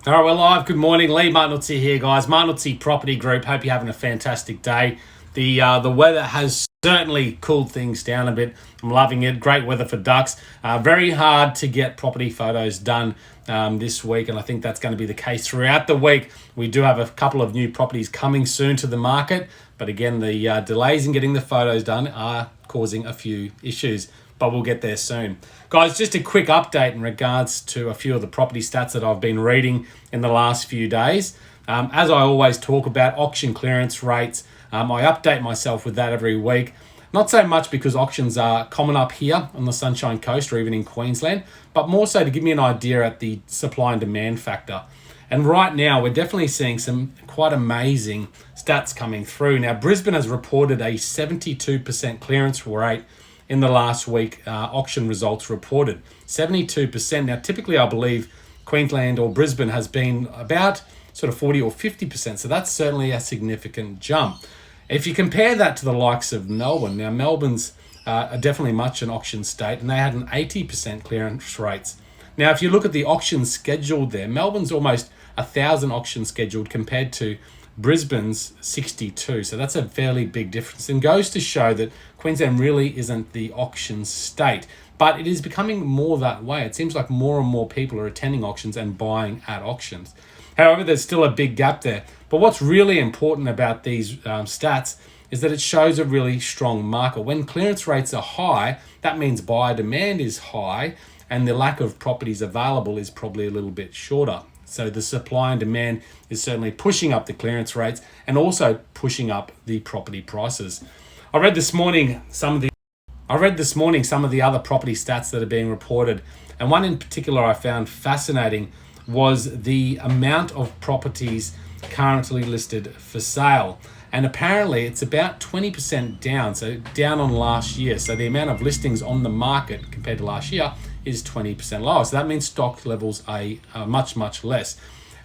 All right, we're live. Good morning. Leigh Martinuzzi here, guys. Martinuzzi Property Group. Hope you're having a fantastic day. The weather has certainly cooled things down a bit. I'm loving it. Great weather for ducks. Very hard to get property photos done this week, and I think that's going to be the case throughout the week. We do have a couple of new properties coming soon to the market, but again, the delays in getting the photos done are causing a few issues, but we'll get there soon. Guys, just a quick update in regards to a few of the property stats that I've been reading in the last few days. As I always talk about, auction clearance rates, I update myself with that every week. Not so much because auctions are common up here on the Sunshine Coast or even in Queensland, but more so to give me an idea at the supply and demand factor. And right now, we're definitely seeing some quite amazing stats coming through. Now, Brisbane has reported a 72% clearance rate in the last week. Auction results reported 72%. Now, typically, I believe Queensland or Brisbane has been about sort of 40 or 50%. So that's certainly a significant jump. If you compare that to the likes of Melbourne, now Melbourne's definitely much an auction state, and they had an 80% clearance rates. Now, if you look at the auctions scheduled there, Melbourne's almost 1,000 auctions scheduled compared to Brisbane's 62. So that's a fairly big difference, and goes to show that Queensland really isn't the auction state, but it is becoming more that way. It seems like more and more people are attending auctions and buying at auctions. However, there's still a big gap there. But what's really important about these stats is that it shows a really strong market. When clearance rates are high, that means buyer demand is high, and the lack of properties available is probably a little bit shorter. So the supply and demand is certainly pushing up the clearance rates and also pushing up the property prices. I read this morning some of the other property stats that are being reported, and one in particular I found fascinating was the amount of properties currently listed for sale. And apparently it's about 20% down, so down on last year. So the amount of listings on the market compared to last year is 20% lower. So that means stock levels are much, much less,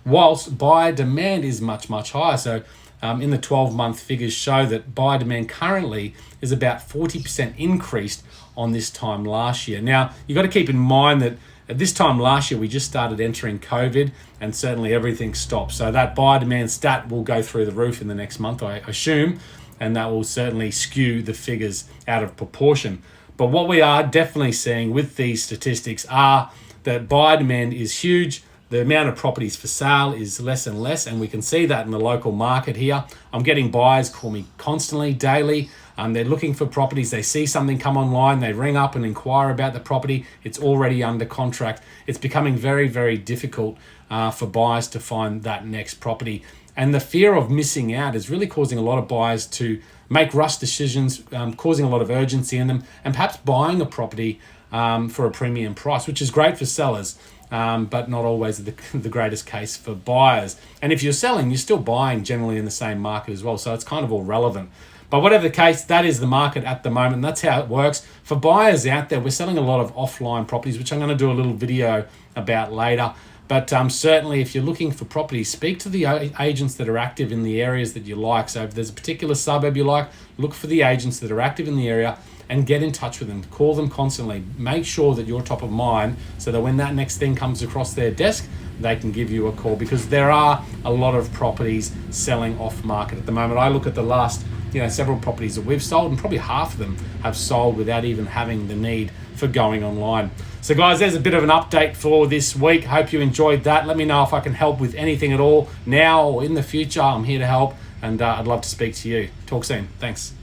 whilst buyer demand is much, much higher. So in the 12-month figures show that buyer demand currently is about 40% increased on this time last year. Now, you've got to keep in mind that at this time last year, we just started entering COVID, and certainly everything stopped. So that buyer demand stat will go through the roof in the next month, I assume, and that will certainly skew the figures out of proportion. But what we are definitely seeing with these statistics are that buyer demand is huge. The amount of properties for sale is less and less, and we can see that in the local market here. I'm getting buyers call me constantly, daily. They're looking for properties. They see something come online. They ring up and inquire about the property. It's already under contract. It's becoming very, very difficult for buyers to find that next property. And the fear of missing out is really causing a lot of buyers to make rush decisions, causing a lot of urgency in them, and perhaps buying a property for a premium price, which is great for sellers, but not always the greatest case for buyers. And if you're selling, you're still buying generally in the same market as well. So it's kind of all relevant. But whatever the case, that is the market at the moment. And that's how it works. For buyers out there, we're selling a lot of offline properties, which I'm going to do a little video about later. But certainly, if you're looking for properties, speak to the agents that are active in the areas that you like. So if there's a particular suburb you like, look for the agents that are active in the area and get in touch with them. Call them constantly. Make sure that you're top of mind so that when that next thing comes across their desk, they can give you a call, because there are a lot of properties selling off market at the moment. I look at the last several properties that we've sold, and probably half of them have sold without even having the need for going online. So guys, there's a bit of an update for this week. Hope you enjoyed that. Let me know if I can help with anything at all now or in the future. I'm here to help, and I'd love to speak to you. Talk soon. Thanks.